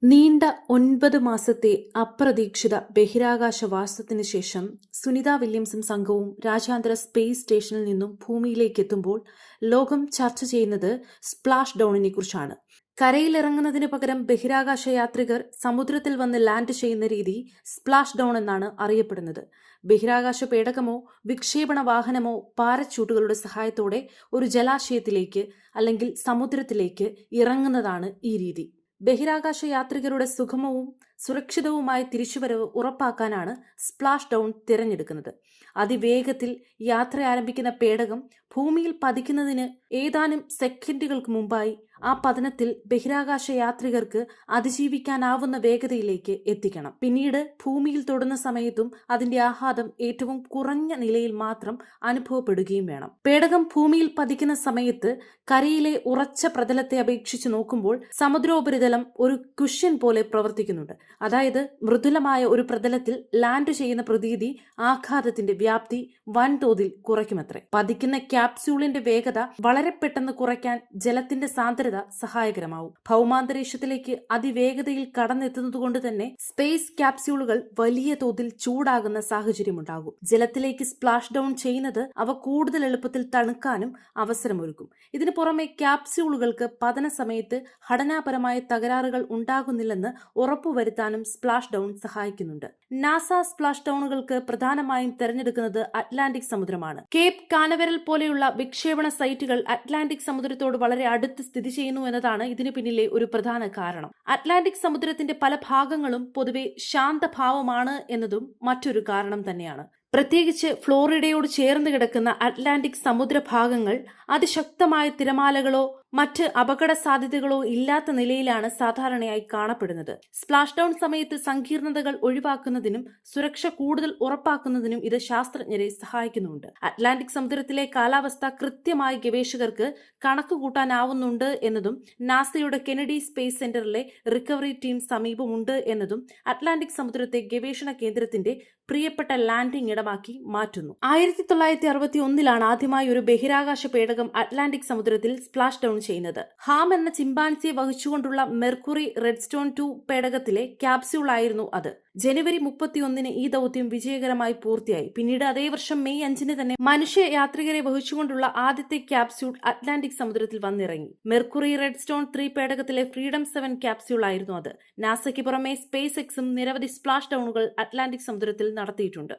നീണ്ട 9 മാസത്തെ അപ്രതീക്ഷിത ബഹിരാകാശവാസത്തിനു ശേഷം സുനിത വില്യംസും സംഘവും രാജ്യാന്തര സ്പേസ് സ്റ്റേഷനിൽ നിന്നും ഭൂമിയിലേക്കെത്തുമ്പോൾ ലോകം ചർച്ച ചെയ്യുന്നത് സ്പ്ലാഷ് ഡൗണിനെ കുറിച്ചാണ്. കരയിലിറങ്ങുന്നതിന് പകരം ബഹിരാകാശ യാത്രികർ സമുദ്രത്തിൽ വന്ന് ലാൻഡ് ചെയ്യുന്ന രീതി സ്പ്ലാഷ് ഡൗൺ എന്നാണ് അറിയപ്പെടുന്നത്. ബഹിരാകാശ പേടകമോ വിക്ഷേപണ വാഹനമോ പാരച്യൂട്ടുകളുടെ സഹായത്തോടെ ഒരു ജലാശയത്തിലേക്ക് അല്ലെങ്കിൽ സമുദ്രത്തിലേക്ക് ഇറങ്ങുന്നതാണ് ഈ രീതി. ബഹിരാകാശ യാത്രികരുടെ സുഗമവും സുരക്ഷിതവുമായ തിരിച്ചുവരവ് ഉറപ്പാക്കാനാണ് സ്പ്ലാഷ് ഡൗൺ തിരഞ്ഞെടുക്കുന്നത്. അതിവേഗത്തിൽ യാത്ര ആരംഭിക്കുന്ന പേടകം ഭൂമിയിൽ പതിക്കുന്നതിന് ഏതാനും സെക്കൻഡുകൾക്ക് മുമ്പായി ആ പതനത്തിൽ ബഹിരാകാശ യാത്രികർക്ക് അതിജീവിക്കാനാവുന്ന വേഗതയിലേക്ക് എത്തിക്കണം. പിന്നീട് ഭൂമിയിൽ തൊടുന്ന സമയത്തും അതിന്റെ ആഘാതം ഏറ്റവും കുറഞ്ഞ നിലയിൽ മാത്രം അനുഭവപ്പെടുകയും വേണം. പേടകം ഭൂമിയിൽ പതിക്കുന്ന സമയത്ത് കരയിലെ ഉറച്ച പ്രതലത്തെ അപേക്ഷിച്ച് നോക്കുമ്പോൾ സമുദ്രോപരിതലം ഒരു കുഷ്യൻ പോലെ പ്രവർത്തിക്കുന്നുണ്ട്. അതായത് മൃദുലമായ ഒരു പ്രതലത്തിൽ ലാൻഡ് ചെയ്യുന്ന പ്രതീതി ആഘാതത്തിന്റെ വ്യാപ്തി വൻതോതിൽ കുറയ്ക്കുമത്രേ. പതിക്കുന്ന ക്യാപ്സ്യൂളിന്റെ വേഗത വളരെ പെട്ടെന്ന് കുറയ്ക്കാൻ ജലത്തിന്റെ സാന്ദ്രത സഹായകരമാവും. ഭൗമാന്തരീക്ഷത്തിലേക്ക് അതിവേഗതയിൽ കടന്നെത്തുന്നതുകൊണ്ട് തന്നെ സ്പേസ് ക്യാപ്സ്യൂളുകൾ വലിയ തോതിൽ ചൂടാകുന്ന സാഹചര്യമുണ്ടാകും. ജലത്തിലേക്ക് സ്പ്ലാഷ് ഡൗൺ ചെയ്യുന്നത് അവ കൂടുതൽ എളുപ്പത്തിൽ തണുക്കാനും അവസരമൊരുക്കും. ഇതിനു പുറമെ ക്യാപ്സ്യൂളുകൾക്ക് പതന സമയത്ത് ഘടനാപരമായ തകരാറുകൾ ഉണ്ടാകുന്നില്ലെന്ന് ഉറപ്പുവരുത്താനും സ്പ്ലാഷ് ഡൗൺ സഹായിക്കുന്നുണ്ട്. നാസ സ്പ്ലാഷ് ഡൗണുകൾക്ക് പ്രധാനമായും തെരഞ്ഞെടുക്കുന്നത് അറ്റ്ലാന്റിക് സമുദ്രമാണ്. കേപ്പ് കാനവരൽ പോലെയുള്ള വിക്ഷേപണ സൈറ്റുകൾ അറ്റ്ലാന്റിക് സമുദ്രത്തോട് വളരെ അടുത്ത് സ്ഥിതി ചെയ്യുന്നു എന്നതാണ് ഇതിനു പിന്നിലെ ഒരു പ്രധാന കാരണം. അറ്റ്ലാന്റിക് സമുദ്രത്തിന്റെ പല ഭാഗങ്ങളും പൊതുവെ ശാന്തഭാവമാണ് എന്നതും മറ്റൊരു കാരണം തന്നെയാണ്. പ്രത്യേകിച്ച് ഫ്ലോറിഡയോട് ചേർന്ന് കിടക്കുന്ന അറ്റ്ലാന്റിക് സമുദ്രഭാഗങ്ങൾ അതിശക്തമായ തിരമാലകളോ മറ്റ് അപകട സാധ്യതകളോ ഇല്ലാത്ത നിലയിലാണ് സാധാരണയായി കാണപ്പെടുന്നത്. സ്പ്ലാഷ് ഡൗൺ സമയത്ത് സങ്കീർണതകൾ ഒഴിവാക്കുന്നതിനും സുരക്ഷ കൂടുതൽ ഉറപ്പാക്കുന്നതിനും ഇത് ശാസ്ത്രജ്ഞരെ സഹായിക്കുന്നുണ്ട്. അറ്റ്ലാന്റിക് സമുദ്രത്തിലെ കാലാവസ്ഥ കൃത്യമായി ഗവേഷകർക്ക് കണക്കുകൂട്ടാനാവുന്നുണ്ട് എന്നതും നാസയുടെ കെനഡി സ്പേസ് സെന്ററിലെ റിക്കവറി ടീം സമീപമുണ്ട് എന്നതും അറ്റ്ലാന്റിക് സമുദ്രത്തെ ഗവേഷണ കേന്ദ്രത്തിന്റെ പ്രിയപ്പെട്ട ലാൻഡിംഗ് ഇടമാക്കി മാറ്റുന്നു. 1961 ആദ്യമായി ഒരു ബഹിരാകാശ പേടകം അറ്റ്ലാന്റിക് സമുദ്രത്തിൽ സ്പ്ലാഷ് ഡൗൺ ചെയ്യുന്നത്. ഹാം എന്ന ചിമ്പാൻസിയെ വഹിച്ചുകൊണ്ടുള്ള മെർക്കുറി റെഡ്സ്റ്റോൺ 2 പേടകത്തിലെ ക്യാപ്സ്യൂൾ ആയിരുന്നു അത്. ജനുവരി 31 ഈ ദൗത്യം വിജയകരമായി പൂർത്തിയായി. പിന്നീട് അതേ വർഷം മെയ് 5 തന്നെ മനുഷ്യ യാത്രികരെ വഹിച്ചുകൊണ്ടുള്ള ആദ്യത്തെ ക്യാപ്സ്യൂൾ അറ്റ്ലാന്റിക് സമുദ്രത്തിൽ വന്നിറങ്ങി. മെർക്കുറി റെഡ്സ്റ്റോൺ 3 പേടകത്തിലെ ഫ്രീഡം 7 ക്യാപ്സ്യൂൾ ആയിരുന്നു അത്. നാസയ്ക്ക് പുറമെ സ്പേസ് എക്സും നിരവധി സ്പ്ലാഷ് ഡൗണുകൾ അറ്റ്ലാന്റിക് സമുദ്രത്തിൽ നടത്തിയിട്ടുണ്ട്.